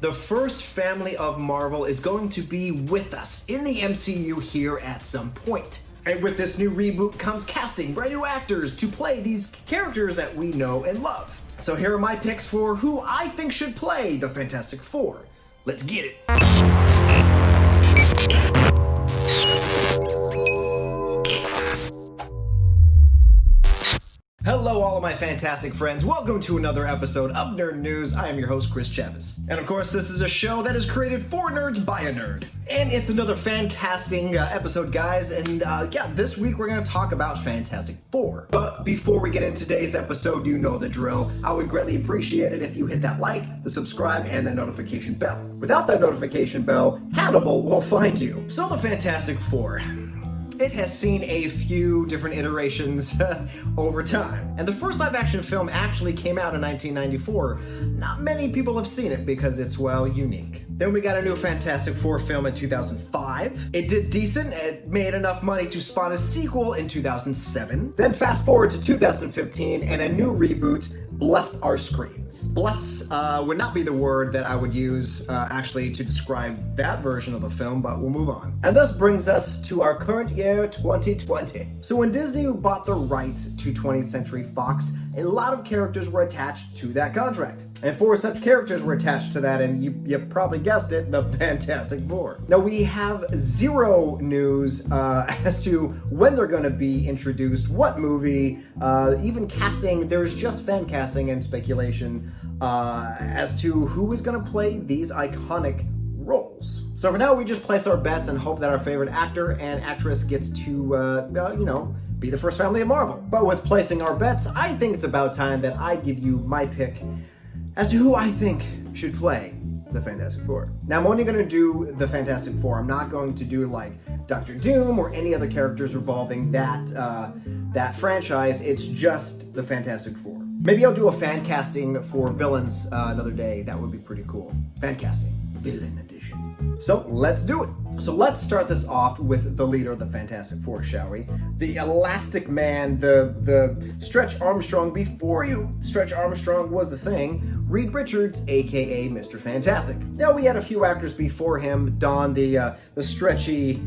The first family of Marvel is going to be with us in the MCU here at some point. And with this new reboot comes casting brand new actors to play these characters that we know and love. So here are my picks for who I think should play the Fantastic Four. Let's get it. Hello all of my fantastic friends, welcome to another episode of Nerd News. I am your host Chris Chavez. And of course this is a show that is created for nerds by a nerd. And it's another fan casting episode guys, and this week we're going to talk about Fantastic Four. But before we get into today's episode, you know the drill. I would greatly appreciate it if you hit that like, the subscribe, and the notification bell. Without that notification bell, Hannibal will find you. So the Fantastic Four. It has seen a few different iterations over time. And the first live-action film actually came out in 1994. Not many people have seen it because it's, well, unique. Then we got a new Fantastic Four film in 2005. It did decent. It made enough money to spawn a sequel in 2007. Then fast forward to 2015 and a new reboot blessed our screens. Bless would not be the word that I would use actually to describe that version of the film, but we'll move on. And this brings us to our current year, 2020. So when Disney bought the rights to 20th Century Fox, a lot of characters were attached to that contract. And four such characters were attached to that, and you probably guessed it, the Fantastic Four. Now we have zero news as to when they're going to be introduced, what movie, even casting. There's just fan casting and speculation as to who is going to play these iconic roles. So for now, we just place our bets and hope that our favorite actor and actress gets to, be the first family of Marvel. But with placing our bets, I think it's about time that I give you my pick as to who I think should play the Fantastic Four. Now, I'm only going to do the Fantastic Four. I'm not going to do like Doctor Doom or any other characters revolving that franchise. It's just the Fantastic Four. Maybe I'll do a fan casting for villains another day. That would be pretty cool. Fan casting, villain edition. So let's do it. So let's start this off with the leader of the Fantastic Four, shall we? The Elastic Man, the Stretch Armstrong before Stretch Armstrong was the thing, Reed Richards, aka Mr. Fantastic. Now we had a few actors before him don the stretchy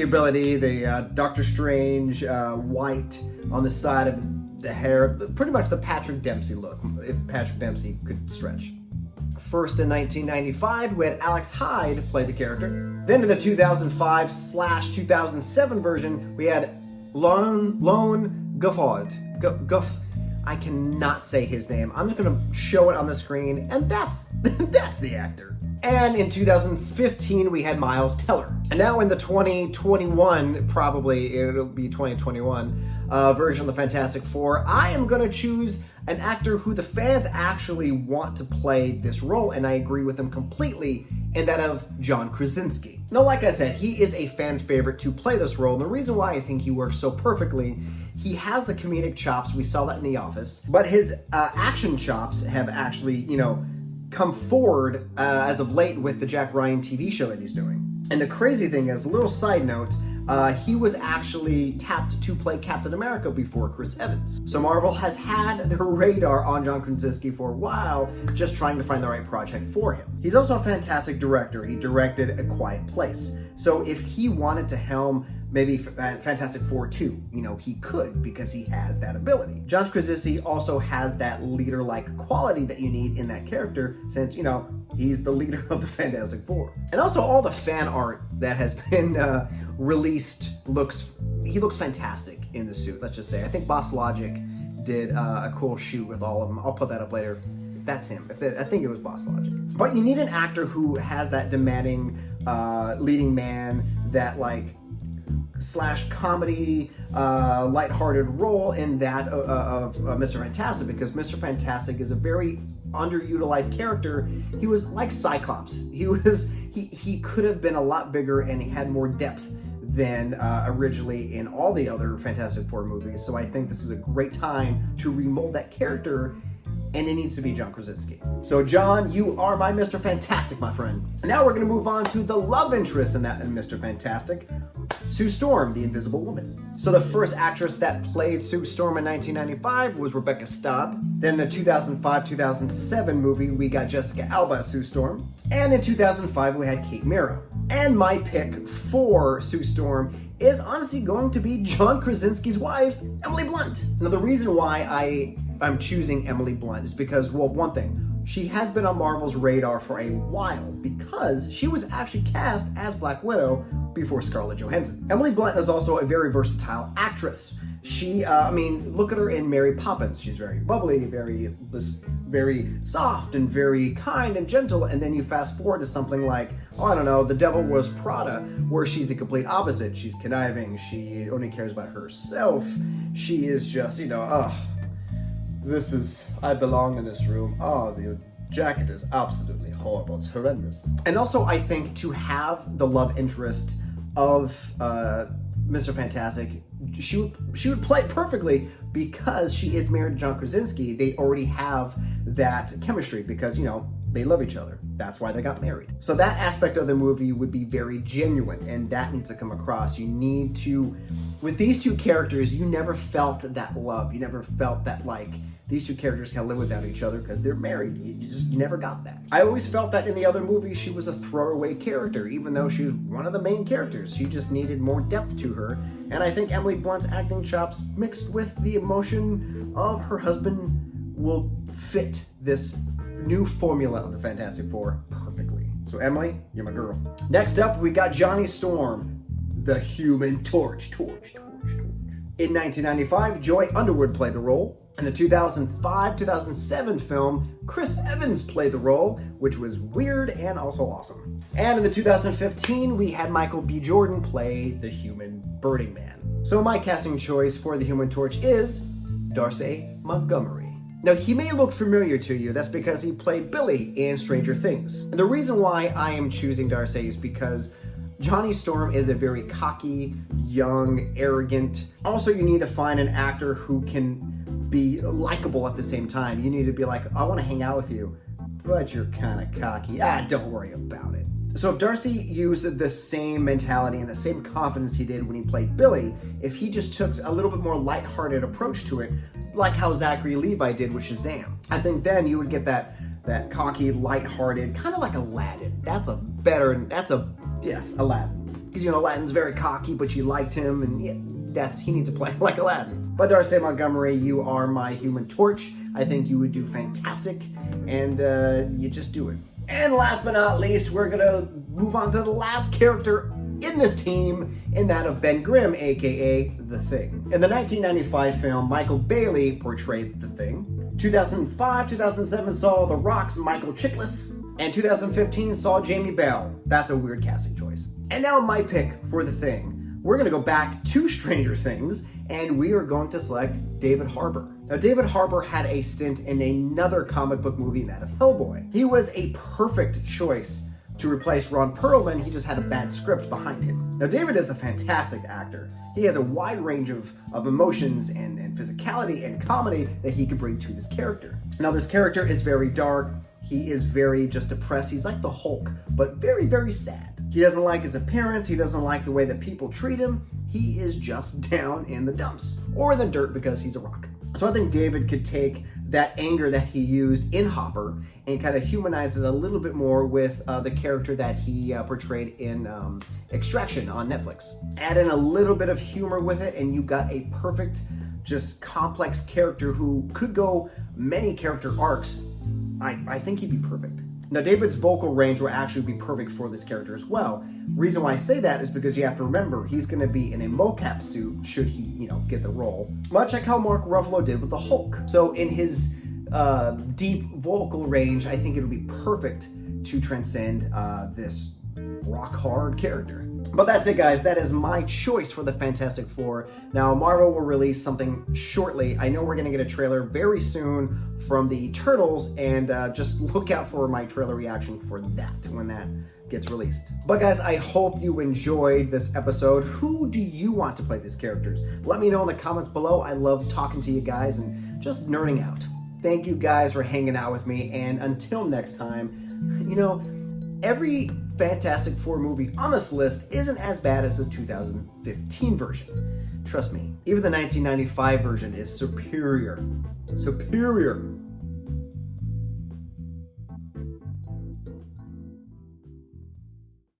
ability, the Doctor Strange white on the side of the hair, pretty much the Patrick Dempsey look, if Patrick Dempsey could stretch. First in 1995, we had Alex Hyde play the character. Then in the 2005/2007 version, we had Lone Gufford. I cannot say his name. I'm just gonna show it on the screen, and that's the actor. And in 2015, we had Miles Teller. And now in the 2021, probably it'll be 2021 version of the Fantastic Four, I am gonna choose an actor who the fans actually want to play this role, and I agree with him completely, in that of John Krasinski. Now, like I said, he is a fan favorite to play this role, and the reason why I think he works so perfectly, he has the comedic chops, we saw that in The Office, but his action chops have actually, come forward as of late with the Jack Ryan TV show that he's doing. And the crazy thing is, a little side note, he was actually tapped to play Captain America before Chris Evans. So Marvel has had their radar on John Krasinski for a while, just trying to find the right project for him. He's also a fantastic director. He directed A Quiet Place. So if he wanted to helm maybe Fantastic Four 2, he could, because he has that ability. John Krasinski also has that leader-like quality that you need in that character, since, he's the leader of the Fantastic Four. And also all the fan art that has been released he looks fantastic in the suit, let's just say. I think Boss Logic did a cool shoot with all of them. I'll put that up later. If that's him. I think it was Boss Logic. But you need an actor who has that demanding leading man, that / comedy, lighthearted role in that of Mr. Fantastic, because Mr. Fantastic is a very underutilized character. He was like Cyclops. He could have been a lot bigger, and he had more depth than originally in all the other Fantastic Four movies. So I think this is a great time to remold that character, and it needs to be John Krasinski. So John, you are my Mr. Fantastic, my friend. And now we're going to move on to the love interest in Mr. Fantastic. Sue Storm, the Invisible Woman. So the first actress that played Sue Storm in 1995 was Rebecca Staub. Then the 2005-2007 movie, we got Jessica Alba as Sue Storm. And in 2005, we had Kate Mara. And my pick for Sue Storm is honestly going to be John Krasinski's wife, Emily Blunt. Now, the reason why I'm choosing Emily Blunt is because, well, one thing, she has been on Marvel's radar for a while because she was actually cast as Black Widow before Scarlett Johansson. Emily Blunt is also a very versatile actress. She, look at her in Mary Poppins. She's very bubbly, very soft, and very kind and gentle. And then you fast forward to something like, The Devil Wears Prada, where she's the complete opposite. She's conniving. She only cares about herself. She is just, I belong in this room. Oh, the jacket is absolutely horrible. It's horrendous. And also, I think to have the love interest of Mr. Fantastic, she would play perfectly because she is married to John Krasinski. They already have that chemistry because, they love each other. That's why they got married. So that aspect of the movie would be very genuine, and that needs to come across. You need to, with these two characters, you never felt that love. You never felt that, these two characters can live without each other because they're married. You never got that. I always felt that in the other movies, she was a throwaway character, even though she was one of the main characters. She just needed more depth to her. And I think Emily Blunt's acting chops mixed with the emotion of her husband will fit this new formula of the Fantastic Four perfectly. So Emily, you're my girl. Next up, we got Johnny Storm, the Human Torch. In 1995, Joy Underwood played the role. In the 2005-2007 film, Chris Evans played the role, which was weird and also awesome. And in the 2015, we had Michael B. Jordan play the Human Burning Man. So my casting choice for the Human Torch is Darcy Montgomery. Now, he may look familiar to you. That's because he played Billy in Stranger Things. And the reason why I am choosing Darcy is because Johnny Storm is a very cocky, young, arrogant. Also, you need to find an actor who can be likable at the same time. You need to be like, I want to hang out with you, but you're kind of cocky. Don't worry about it. So if Darcy used the same mentality and the same confidence he did when he played Billy, if he just took a little bit more lighthearted approach to it, like how Zachary Levi did with Shazam, I think then you would get that cocky, lighthearted, kind of like Aladdin. Yes, Aladdin. Because, Aladdin's very cocky, but you liked him, and he needs to play like Aladdin. But Darcy Montgomery, you are my Human Torch. I think you would do fantastic, and you just do it. And last but not least, we're gonna move on to the last character in this team, in that of Ben Grimm, aka The Thing. In the 1995 film, Michael Bailey portrayed The Thing. 2005-2007 saw The Rock's Michael Chiklis. And 2015 saw Jamie Bell. That's a weird casting choice. And now my pick for The Thing. We're gonna go back to Stranger Things, and we are going to select David Harbour. Now, David Harbour had a stint in another comic book movie, that of Hellboy. He was a perfect choice to replace Ron Perlman. He just had a bad script behind him. Now, David is a fantastic actor. He has a wide range of emotions and physicality and comedy that he could bring to this character. Now, this character is very dark. He is very just depressed. He's like the Hulk, but very, very sad. He doesn't like his appearance. He doesn't like the way that people treat him. He is just down in the dumps or in the dirt because he's a rock. So I think David could take that anger that he used in Hopper and kind of humanize it a little bit more with the character that he portrayed in Extraction on Netflix. Add in a little bit of humor with it, and you got a perfect, just complex character who could go many character arcs. I think he'd be perfect. Now, David's vocal range will actually be perfect for this character as well. Reason why I say that is because you have to remember he's going to be in a mocap suit should he, get the role. Much like how Mark Ruffalo did with the Hulk. So in his deep vocal range, I think it'll be perfect to transcend this rock hard character. But that's it, guys. That is my choice for the Fantastic Four. Now, Marvel will release something shortly. I know we're going to get a trailer very soon from the Turtles, and just look out for my trailer reaction for that when that gets released. But guys, I hope you enjoyed this episode. Who do you want to play these characters? Let me know in the comments below. I love talking to you guys and just nerding out. Thank you guys for hanging out with me, and until next time, every Fantastic Four movie on this list isn't as bad as the 2015 version. Trust me, even the 1995 version is superior. Superior.